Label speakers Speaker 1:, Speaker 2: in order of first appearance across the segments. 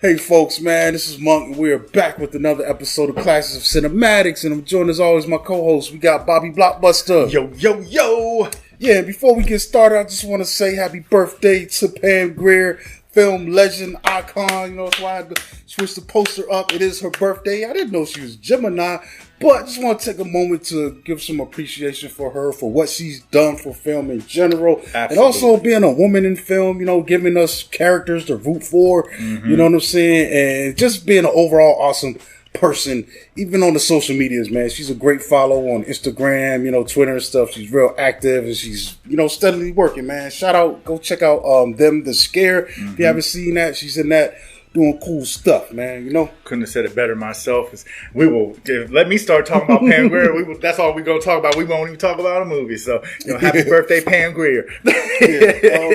Speaker 1: Hey folks, man, this is Monk, and we are back with another episode of Classes of Cinematics, and I'm joined as always my co-host. We got Bobby Blockbuster.
Speaker 2: Yo, yo, yo!
Speaker 1: Yeah, and before we get started, I just want to say happy birthday to Pam Grier, film legend, icon. You know, that's why I had to switch the poster up. It is her birthday. I didn't know she was Gemini, but I just want to take a moment to give some appreciation for her, for what she's done for film in general.
Speaker 2: Absolutely.
Speaker 1: And also being a woman in film, you know, giving us characters to root for, you know what I'm saying? And just being an overall awesome person, even on the social medias, man. She's a great follow on Instagram, you know, Twitter and stuff. She's real active and she's, you know, steadily working, man. Shout out, go check out Them the Scare. If you haven't seen that, she's in that doing cool stuff, man, you know.
Speaker 2: Couldn't have said it better myself. We will let me start talking about Pam Grier. That's all we're gonna talk about. We won't even talk about a movie. So, you know, happy birthday, Pam Grier.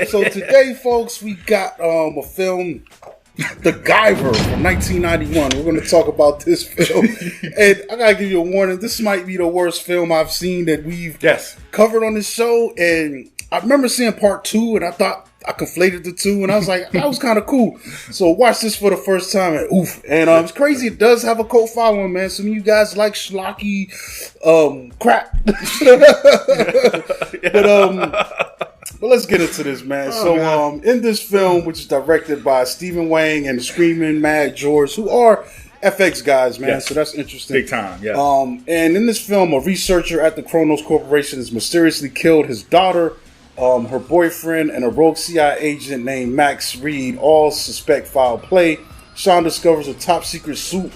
Speaker 1: So today, folks, we got a film, The Guyver from 1991. We're going to talk about this film. And I got to give you a warning. This might be the worst film I've seen that we've covered on this show. And I remember seeing part 2 and I thought I conflated the two. And I was like, that was kind of cool. So watch this for the first time and oof. And it's crazy. It does have a cult following, man. Some of you guys like schlocky crap. But let's get into this, man. In this film, which is directed by Stephen Wang and the Screaming Mad George, who are FX guys, man. So that's interesting.
Speaker 2: Big time, yeah.
Speaker 1: And in this film, a researcher at the Cronos Corporation has mysteriously killed his daughter, her boyfriend, and a rogue CIA agent named Max Reed. All suspect foul play. Sean discovers a top secret suit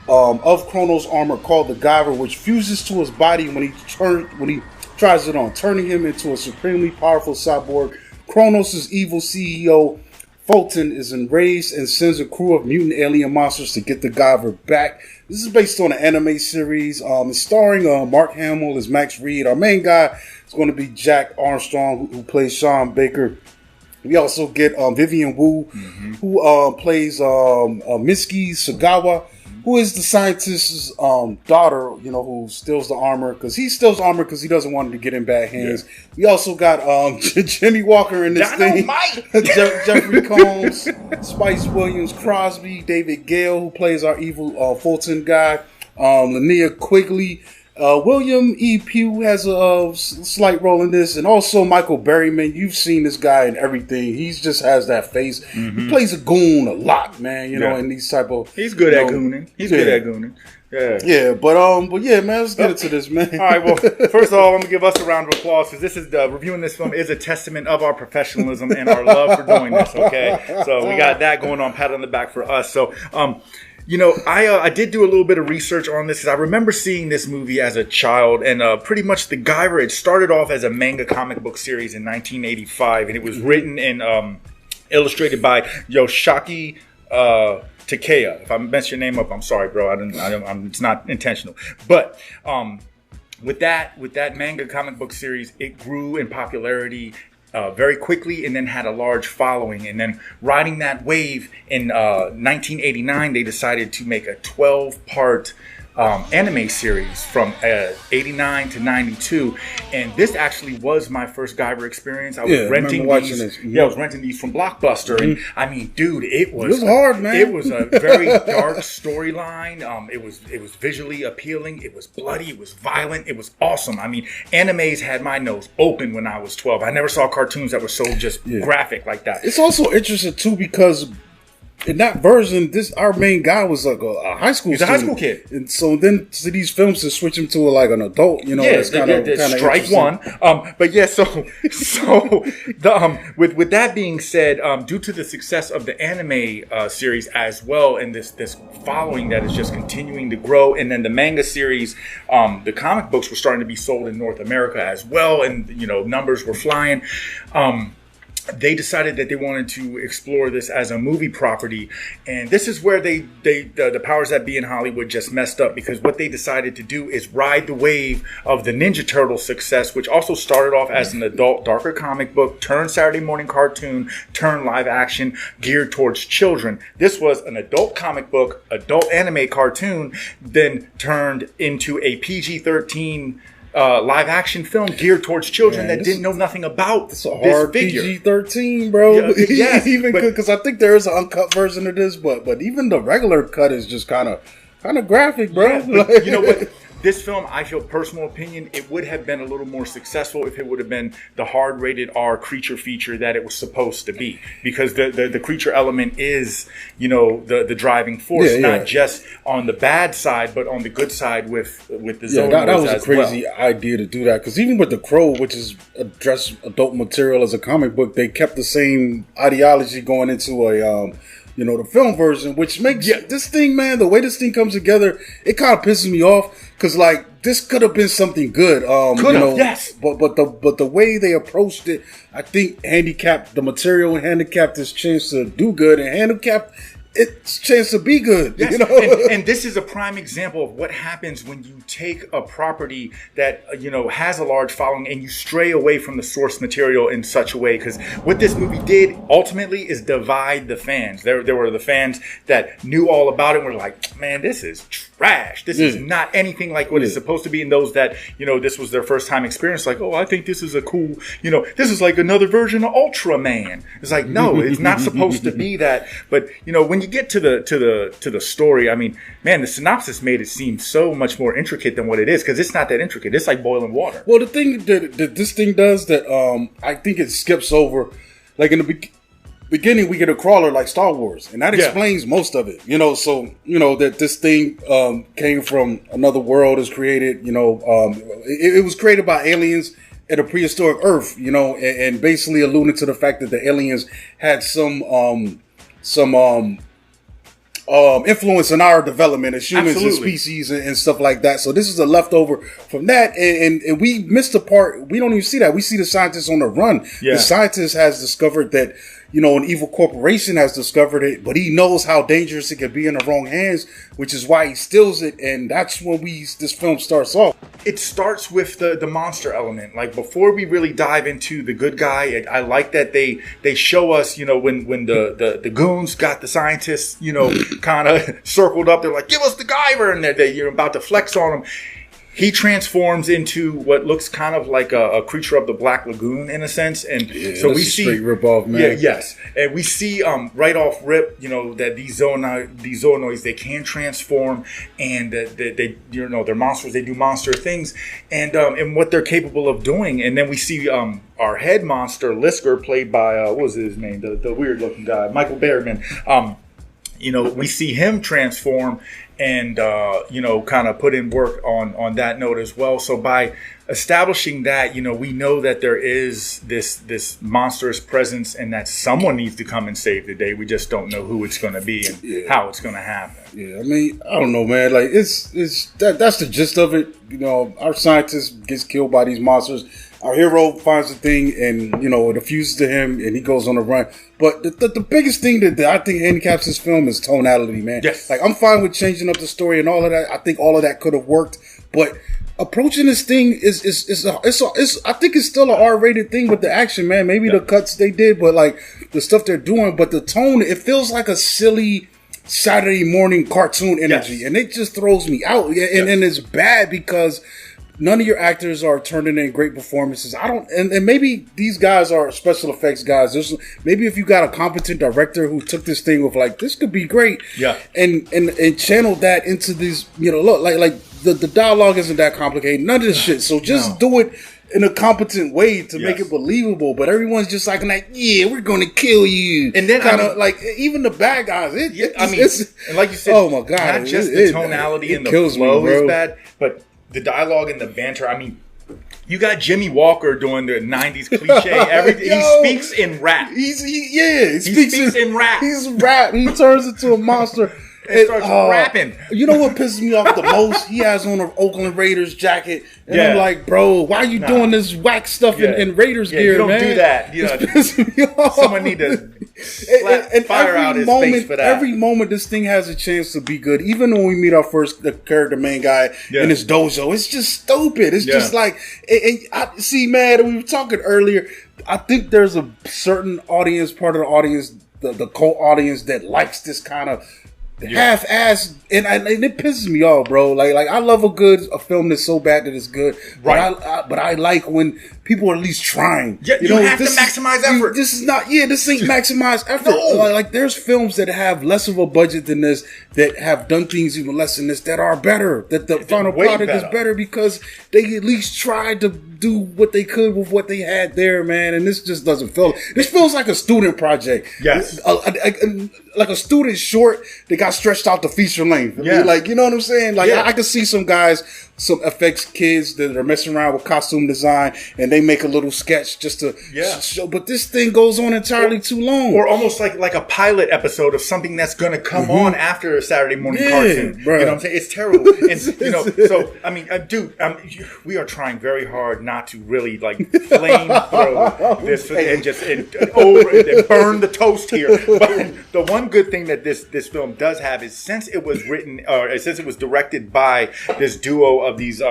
Speaker 1: of Cronos armor called the Guyver, which fuses to his body when he tries it on, turning him into a supremely powerful cyborg. Cronos' evil CEO, Fulton, is enraged and sends a crew of mutant alien monsters to get the Guyver back. This is based on an anime series. It's starring Mark Hamill as Max Reed. Our main guy is going to be Jack Armstrong, who plays Sean Baker. We also get Vivian Wu, who plays Mitsuki Sagawa, who is the scientist's daughter, you know, who steals the armor, because he steals armor because he doesn't want it to get in bad hands. Yeah. We also got Jimmy Walker in this thing. Jeffrey Combs, Spice Williams Crosby, David Gale, who plays our evil Fulton guy, Linnea Quigley. William E. Pugh has a slight role in this, and also Michael Berryman. You've seen this guy in everything. He just has that face. He plays a goon a lot, man. You know, in these type of.
Speaker 2: He's good at gooning. Good at gooning.
Speaker 1: Yeah, but yeah, man. Let's get into this, man.
Speaker 2: All right. Well, first of all, I'm gonna give us a round of applause because this is reviewing this film is a testament of our professionalism and our love for doing this. Okay, so we got that going on. Pat on the back for us. So, you know, I did do a little bit of research on this because I remember seeing this movie as a child, and pretty much the Guyver, it started off as a manga comic book series in 1985, and it was written and illustrated by Yoshiaki Takeya. If I messed your name up, I'm sorry, bro. It's not intentional. But with that manga comic book series, it grew in popularity very quickly and then had a large following. And then riding that wave in 1989, they decided to make a 12-part anime series from 89 to 92. And this actually was my first Guyver experience. I was renting these. I was renting these from Blockbuster. And I mean, dude, it was
Speaker 1: hard, man.
Speaker 2: It was a very dark storyline. It was visually appealing. It was bloody. It was violent. It was awesome. I mean, animes had my nose open when I was 12. I never saw cartoons that were so just graphic like that.
Speaker 1: It's also interesting too because in that version, our main guy was like a high school
Speaker 2: student. He's a high school kid.
Speaker 1: And so then to these films to switch him to like an adult, you know, that's kind of
Speaker 2: strike one. But yeah, with that being said, due to the success of the anime series as well, and this following that is just continuing to grow, and then the manga series, the comic books were starting to be sold in North America as well, and you know, numbers were flying. They decided that they wanted to explore this as a movie property, and this is where the powers that be in Hollywood just messed up, because what they decided to do is ride the wave of the Ninja Turtle success, which also started off as an adult, darker comic book, turned Saturday morning cartoon, turned live action, geared towards children. This was an adult comic book, adult anime cartoon, then turned into a PG-13 live action film geared towards children that didn't know nothing about
Speaker 1: this hard
Speaker 2: figure.
Speaker 1: PG-13, bro.
Speaker 2: Yeah,
Speaker 1: even because I think there is an uncut version of this, but even the regular cut is just kind of graphic, bro.
Speaker 2: Yeah, but, you know what? This film, I feel, personal opinion, it would have been a little more successful if it would have been the hard rated R creature feature that it was supposed to be, because the creature element is, you know, the driving force, not just on the bad side, but on the good side with the zoonoids.
Speaker 1: That was a crazy idea to do that, because even with The Crow, which is addressed adult material as a comic book, they kept the same ideology going into a you know, the film version, which makes this thing, man, the way this thing comes together, it kind of pisses me off, because like this could have been something good.
Speaker 2: You know, yes,
Speaker 1: but the way they approached it, I think handicapped the material and handicapped its chance to do good, and handicapped its chance to be good.
Speaker 2: Yes.
Speaker 1: You know,
Speaker 2: and this is a prime example of what happens when you take a property that, you know, has a large following and you stray away from the source material in such a way. Because what this movie did ultimately is divide the fans. There were the fans that knew all about it and were like, man, this is trash. This is not anything like what it's supposed to be. And those that, you know, this was their first time experience, like, oh, I think this is a cool, you know, this is like another version of Ultraman. It's like, no, it's not supposed to be that. But, you know, when you get to the story, I mean, man, the synopsis made it seem so much more intricate than what it is, because it's not that intricate. It's like boiling water.
Speaker 1: Well, the thing that this thing does that I think it skips over, like in the beginning, we get a crawler like Star Wars, and that explains most of it. You know, so you know that this thing came from another world, is created. You know, it was created by aliens at a prehistoric Earth. You know, and basically alluding to the fact that the aliens had some influence in our development as humans and species and stuff like that. So this is a leftover from that, and we missed the part. We don't even see that. We see the scientists on the run. The scientist has discovered that, you know, an evil corporation has discovered it, but he knows how dangerous it can be in the wrong hands, which is why he steals it, and that's when this film starts off.
Speaker 2: It starts with the monster element. Like, before we really dive into the good guy, I like that they show us, you know, when the goons got the scientists, you know, kind of circled up, they're like, give us the Guyver, and you're about to flex on him. He transforms into what looks kind of like a creature of the Black Lagoon in a sense, and so we see
Speaker 1: straight rip-off, man.
Speaker 2: And we see right off rip, you know, that these zoonoids, they can transform, and they you know, they're monsters. They do monster things, and what they're capable of doing. And then we see our head monster Lisker, played by what was his name, the weird looking guy, Michael Berryman. You know, we see him transform and, you know, kind of put in work on that note as well. So by establishing that, you know, we know that there is this monstrous presence and that someone needs to come and save the day. We just don't know who it's going to be and how it's going to happen.
Speaker 1: Yeah, I mean, I don't know, man. Like, that's the gist of it. You know, our scientist gets killed by these monsters. Our hero finds the thing, and, you know, it diffuses to him, and he goes on a run. But the biggest thing that I think handicaps this film is tonality, man.
Speaker 2: Yes.
Speaker 1: Like, I'm fine with changing up the story and all of that. I think all of that could have worked. But approaching this thing is I think it's still an R-rated thing with the action, man. Maybe the cuts they did, but, like, the stuff they're doing. But the tone, it feels like a silly Saturday morning cartoon energy. And it just throws me out. And it's bad because none of your actors are turning in great performances. And maybe these guys are special effects guys. Maybe if you got a competent director who took this thing with, like, this could be great, and channeled that into these, you know, look, like the dialogue isn't that complicated. None of this shit. So just do it in a competent way to make it believable. But everyone's just like, we're going to kill you. And then kind of like, even the bad guys.
Speaker 2: And like you said,
Speaker 1: oh my God,
Speaker 2: not just the tonality and the flow is bad, but the dialogue and the banter. I mean, you got Jimmy Walker doing the 90s cliche. Everything. He speaks in rap.
Speaker 1: He speaks in rap. He's rap. He turns into a monster.
Speaker 2: And starts rapping.
Speaker 1: You know what pisses me off the most? He has on an Oakland Raiders jacket. And I'm like, bro, why are you doing this whack stuff in Raiders gear,
Speaker 2: you don't
Speaker 1: man?
Speaker 2: do that. You know, someone need to fire out his face for that.
Speaker 1: Every moment this thing has a chance to be good. Even when we meet our first character, main guy, in his dojo, it's just stupid. It's just like, see, man, we were talking earlier. I think there's a certain audience, part of the audience, the cult audience, that likes this kind of half-assed, and it pisses me off, bro. Like I love a film that's so bad that it's good,
Speaker 2: right?
Speaker 1: But I like when people are at least trying.
Speaker 2: Yeah, you have to maximize effort.
Speaker 1: This is not. Yeah, this ain't maximized effort.
Speaker 2: No.
Speaker 1: Like there's films that have less of a budget than this, that have done things even less than this, that are better. That the final product is better because they at least tried to do what they could with what they had there, man. And this just doesn't feel. This feels like a student project.
Speaker 2: Yes,
Speaker 1: like a student short that got stretched out to feature length. I mean, like, you know what I'm saying? Like I could see some guys, some effects kids that are messing around with costume design, and they make a little sketch just to show. But this thing goes on entirely too long,
Speaker 2: or almost like a pilot episode of something that's going to come on after a Saturday morning cartoon.
Speaker 1: Bro.
Speaker 2: You know what I'm saying? It's terrible. And so I mean, dude, we are trying very hard not to really like flame throw this and burn the toast here. But the one good thing that this film does have is, since it was written, or since it was directed by this duo of these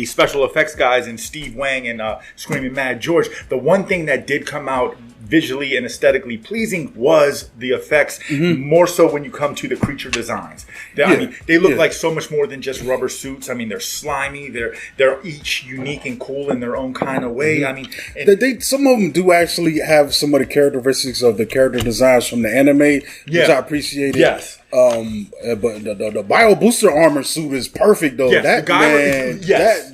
Speaker 2: special effects guys, and Steve Wang and Screaming Mad George, the one thing that did come out visually and aesthetically pleasing was the effects, more so when you come to the creature designs. I mean, they look like so much more than just rubber suits. I mean, they're slimy. They're each unique and cool in their own kind of way. I mean,
Speaker 1: some of them do actually have some of the characteristics of the character designs from the anime, which I appreciated.
Speaker 2: Yes.
Speaker 1: But the bio booster armor suit is perfect though.
Speaker 2: Yes,
Speaker 1: that
Speaker 2: Guyver,
Speaker 1: man,
Speaker 2: yes,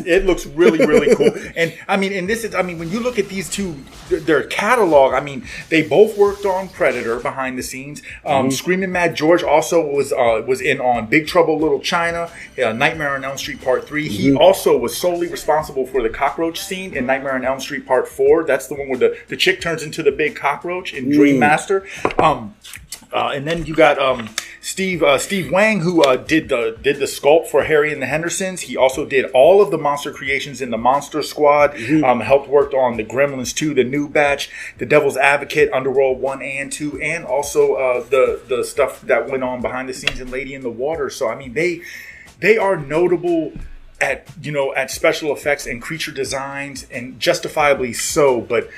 Speaker 2: it looks really, really cool. And I mean, when you look at these two, their catalog, I mean, they both worked on Predator behind the scenes. Screaming Mad George also was in on Big Trouble Little China, Nightmare on Elm Street Part 3. He also was solely responsible for the cockroach scene in Nightmare on Elm Street Part 4. That's the one where the chick turns into the big cockroach in Dream Master. And then you got Steve Wang, who did the sculpt for Harry and the Hendersons. He also did all of the monster creations in the Monster Squad. Helped work on the Gremlins 2, the New Batch, the Devil's Advocate, Underworld 1 and 2, and also the stuff that went on behind the scenes in Lady in the Water. So I mean, they are notable at special effects and creature designs, and justifiably so. But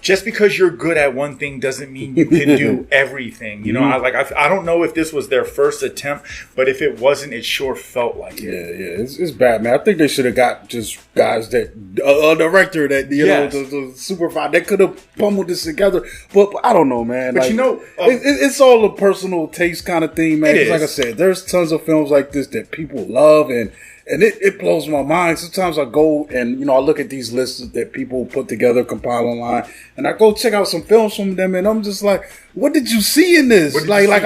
Speaker 2: just because you're good at one thing doesn't mean you can do everything. I don't know if this was their first attempt, but if it wasn't, it sure felt like it.
Speaker 1: Yeah, it's bad, man. I think they should have got just guys that a director that the supervisor that could have pummeled this together. But I don't know, man.
Speaker 2: But
Speaker 1: it's all a personal taste kind of thing, man. Like I said, there's tons of films like this that people love, and it blows my mind. Sometimes I go and, I look at these lists that people put together, compile online, and I go check out some films from them, and I'm just like, what did you see in this? I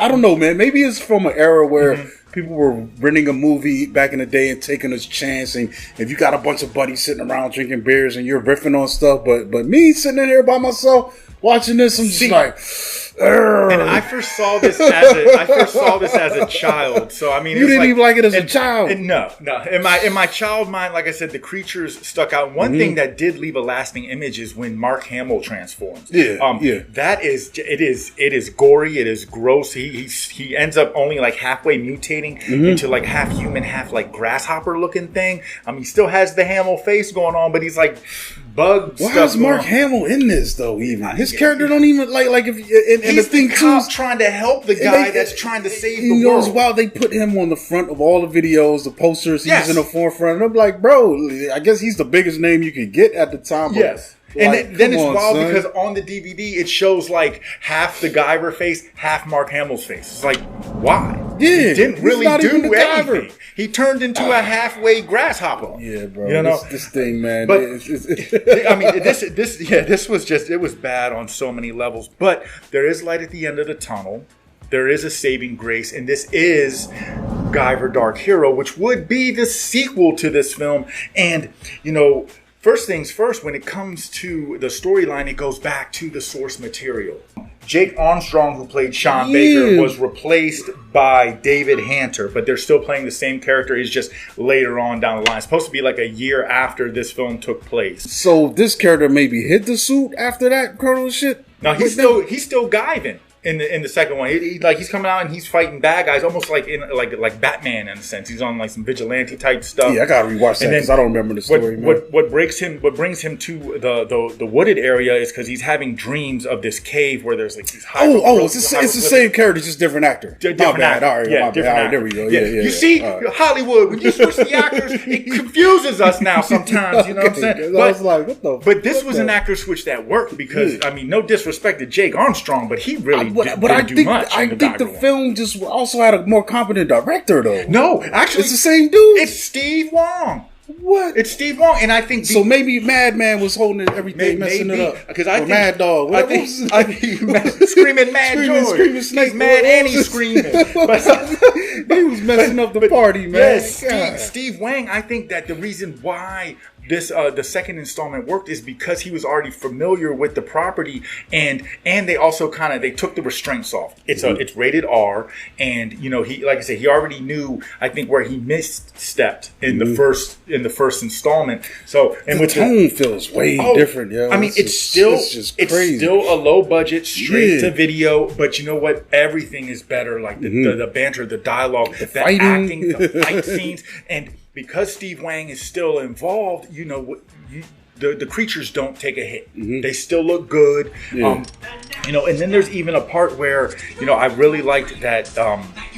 Speaker 1: don't know, man. Maybe it's from an era where people were renting a movie back in the day and taking a chance, and if you got a bunch of buddies sitting around drinking beers and you're riffing on stuff, but me sitting in here by myself watching this, I'm just like,
Speaker 2: and I first saw this as a child. So I mean,
Speaker 1: you didn't even like it as a child.
Speaker 2: No. In my child mind, like I said, the creatures stuck out. One thing that did leave a lasting image is when Mark Hamill transforms. That it is gory. It is gross. He ends up only like halfway mutating into like half human, half like grasshopper looking thing. I mean, he still has the Hamill face going on, but he's like bug.
Speaker 1: Why is Mark Hamill in this though? Even his character don't even like if. And
Speaker 2: he's the cop trying to help the guy that's trying to save the world.
Speaker 1: As well, they put him on the front of all the videos, the posters. He's in the forefront. And I'm like, bro, I guess he's the biggest name you could get at the time.
Speaker 2: Yes. And then it's wild because on the DVD it shows like half the Guyver face, half Mark Hamill's face. It's like, why?
Speaker 1: Yeah,
Speaker 2: he didn't really do anything. He turned into a halfway grasshopper.
Speaker 1: Yeah, bro. This thing, man.
Speaker 2: But I mean, this was just, it was bad on so many levels. But there is light at the end of the tunnel. There is a saving grace, and this is Guyver Dark Hero, which would be the sequel to this film. And first things first, when it comes to the storyline, it goes back to the source material. Jake Armstrong, who played Sean Baker, was replaced by David Hayter, but they're still playing the same character. He's just later on down the line. It's supposed to be like a year after this film took place.
Speaker 1: So this character maybe hid the suit after that Cronos shit?
Speaker 2: No, he's still Guyvin. in the second one. He's coming out and he's fighting bad guys, almost like in like Batman in a sense. He's on like some vigilante type stuff.
Speaker 1: Yeah, I gotta rewatch that because I don't remember the story.
Speaker 2: What brings him to the wooded area is because he's having dreams of this cave where there's like these
Speaker 1: it's the same character, just different actor.
Speaker 2: Different actor.
Speaker 1: All right,
Speaker 2: yeah, different actor.
Speaker 1: There we go.
Speaker 2: Yeah. You see, Hollywood, when you switch the actors, it confuses us now sometimes. You know what I'm saying?
Speaker 1: I was like, what the?
Speaker 2: But this was an actor switch that worked because I mean, no disrespect to Jake Armstrong, but he really didn't do much.
Speaker 1: I think the film just also had a more competent director, though.
Speaker 2: No, actually,
Speaker 1: it's the same dude.
Speaker 2: It's Steve Wong.
Speaker 1: What?
Speaker 2: It's Steve Wong, and I think
Speaker 1: so. Maybe Madman was holding everything, messing it up.
Speaker 2: Because I think
Speaker 1: Mad Dog.
Speaker 2: I think screaming Mad George.
Speaker 1: Screaming Snake.
Speaker 2: He's mad and he's screaming.
Speaker 1: He was messing up the party, man.
Speaker 2: Yes, Steve Wang. I think that the reason why this the second installment worked is because he was already familiar with the property, and they also they took the restraints off. It's rated R, and he, like I said, he already knew, I think, where he misstepped in the first installment. So and
Speaker 1: the tone feels way different. Yeah,
Speaker 2: I mean, it's still a low budget straight to video, but you know what? Everything is better. Like the banter, the dialogue, the
Speaker 1: fighting,
Speaker 2: acting, the fight scenes, and because Steve Wang is still involved, the creatures don't take a hit. They still look good. Yeah. And then there's even a part where, I really liked that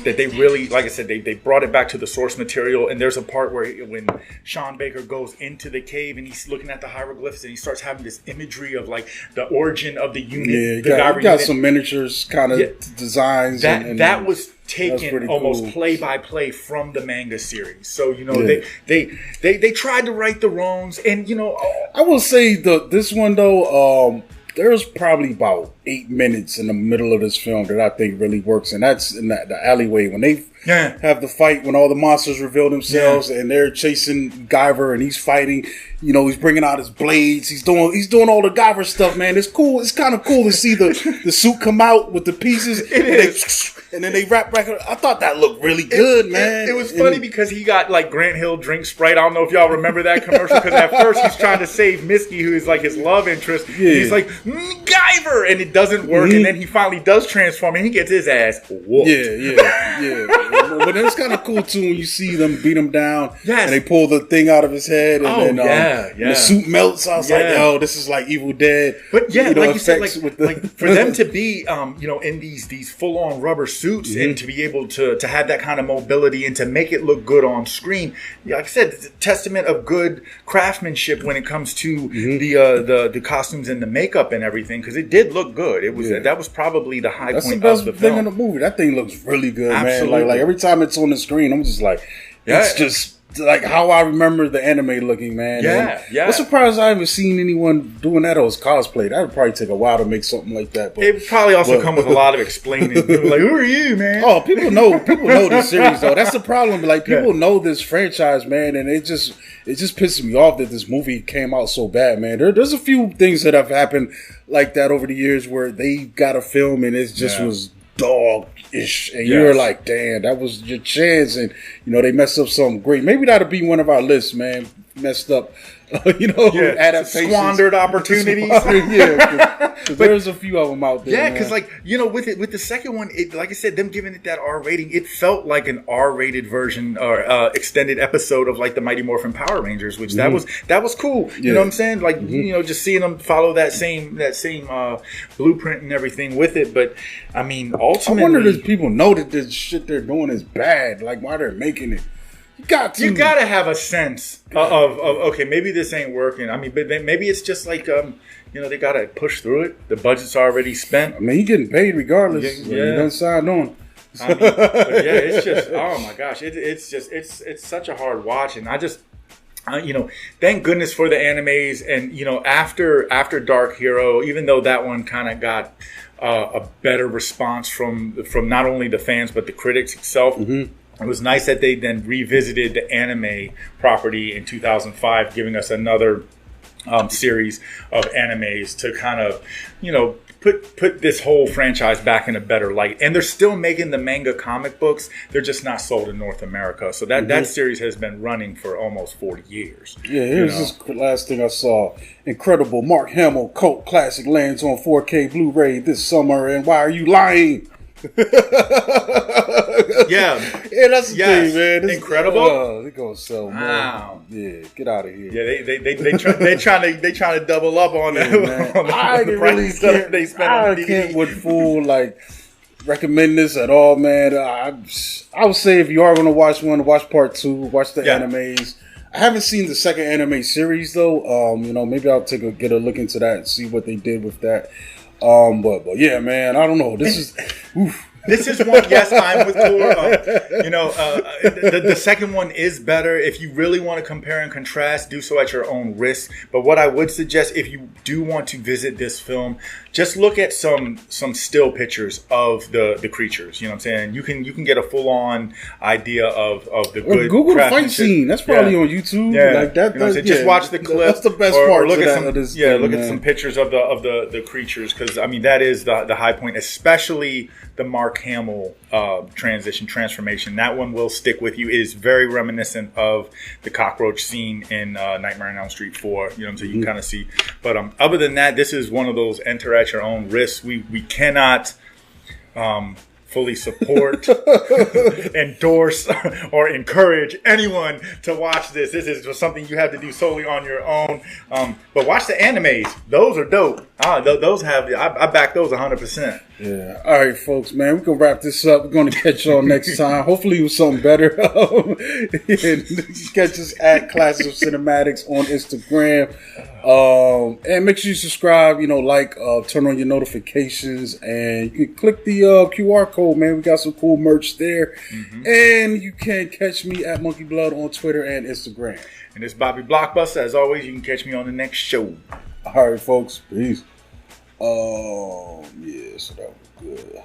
Speaker 2: that they really, like I said, they brought it back to the source material. And there's a part where when Sean Baker goes into the cave and he's looking at the hieroglyphs and he starts having this imagery of like the origin of the unit.
Speaker 1: Yeah, you got some miniatures kind of designs.
Speaker 2: That was taken almost play by play from the manga series. So they tried to right the wrongs, and
Speaker 1: I will say this one though, there's probably about 8 minutes in the middle of this film that I think really works, and that's in the alleyway when they have the fight when all the monsters reveal themselves and they're chasing Guyver and he's fighting. He's bringing out his blades. He's doing all the Guyver stuff, man. It's cool. It's kind of cool to see the suit come out with the pieces. And then they wrap back. I thought that looked really good, man.
Speaker 2: It was funny because he got like Grant Hill drink Sprite. I don't know if y'all remember that commercial, because at first he's trying to save Misty, who is like his love interest. Yeah. He's like, Guyver! And it doesn't work. And then he finally does transform and he gets his ass whooped.
Speaker 1: Yeah. But it's kind of cool too when you see them beat him down and they pull the thing out of his head and the suit melts. I was like, yo, this is like Evil Dead.
Speaker 2: But like you said, like for them to be in these full on rubber suits and to be able to have that kind of mobility and to make it look good on screen, like I said, it's a testament of good craftsmanship when it comes to the costumes and the makeup and everything, because it did look good. It was that was probably the high point of the film.
Speaker 1: That's the best thing in the movie. That thing looks really good, man. Like every time it's on the screen, I'm just like, it's just like how I remember the anime looking, man. I'm surprised I haven't seen anyone doing that as cosplay. That would probably take a while to make something like that. But
Speaker 2: it would probably also come with a lot of explaining. Like, who are you, man?
Speaker 1: Oh, people know this series though. That's the problem. Like, people know this franchise, man, and it just pisses me off that this movie came out so bad, man. There's a few things that have happened like that over the years where they got a film and it just was dog-ish, and you're like, damn, that was your chance, and they messed up something great. Maybe that'll be one of our lists, man. Messed up, adaptations,
Speaker 2: squandered opportunities.
Speaker 1: Cause there's a few of them out there.
Speaker 2: Yeah, because with the second one, like I said, them giving it that R rating, it felt like an R-rated version or extended episode of like the Mighty Morphin Power Rangers, which that was cool. You know what I'm saying? Like just seeing them follow that same blueprint and everything with it. But I mean, ultimately,
Speaker 1: I wonder if people know that this shit they're doing is bad. Like, why they're making it. You gotta
Speaker 2: have a sense of okay, maybe this ain't working. I mean, but maybe it's just like they gotta push through it. The budget's already spent.
Speaker 1: I mean, he getting paid regardless. He doesn't sign on.
Speaker 2: I mean, but it's just oh my gosh, it's such a hard watch, and I just. Thank goodness for the animes, and after Dark Hero, even though that one kind of got a better response from not only the fans but the critics itself. It was nice that they then revisited the anime property in 2005, giving us another series of animes to kind of, put this whole franchise back in a better light. And they're still making the manga comic books. They're just not sold in North America. So that series has been running for almost 40 years.
Speaker 1: Yeah, here's this last thing I saw. Incredible Mark Hamill cult classic lands on 4K Blu-ray this summer. And why are you lying?
Speaker 2: Yeah,
Speaker 1: that's the thing, man. This
Speaker 2: Incredible.
Speaker 1: They're gonna sell more.
Speaker 2: Wow.
Speaker 1: Yeah, get out of here.
Speaker 2: Yeah, they trying to double up on that.
Speaker 1: I can't with full recommend this at all, man. I would say if you are gonna watch one, watch part 2, watch the animes. I haven't seen the second anime series though. Maybe I'll get a look into that and see what they did with that. But yeah, man, I don't know. This is oof.
Speaker 2: This is one, yes, I'm with Tor. The second one is better. If you really want to compare and contrast, do so at your own risk. But what I would suggest, if you do want to visit this film, just look at some still pictures of the creatures. You know what I'm saying? You can get a full on idea of the good.
Speaker 1: Google the fight scene. That's probably on YouTube.
Speaker 2: Yeah,
Speaker 1: like that.
Speaker 2: Just watch the clip.
Speaker 1: That's the best part.
Speaker 2: Look at
Speaker 1: look
Speaker 2: at some pictures of the creatures, because I mean that is the high point, especially the Mark Hamill transformation. That one will stick with you. It is very reminiscent of the cockroach scene in Nightmare on Elm Street 4. You know, so you can kind of see. But other than that, this is one of those enter at your own risk. We cannot fully support, endorse, or encourage anyone to watch this. This is just something you have to do solely on your own. But watch the animes; those are dope. Those I back those 100%.
Speaker 1: Yeah. All right, folks, man, we're gonna wrap this up. We're gonna catch y'all next time. Hopefully, with something better. Catch us at Classics of Cinematics on Instagram. And make sure you subscribe, turn on your notifications, and you can click the QR code, man. We got some cool merch there. Mm-hmm. And you can catch me at Monkey Blood on Twitter and Instagram.
Speaker 2: And it's Bobby Blockbuster. As always, you can catch me on the next show.
Speaker 1: All right, folks. Peace. Yeah, so that was good.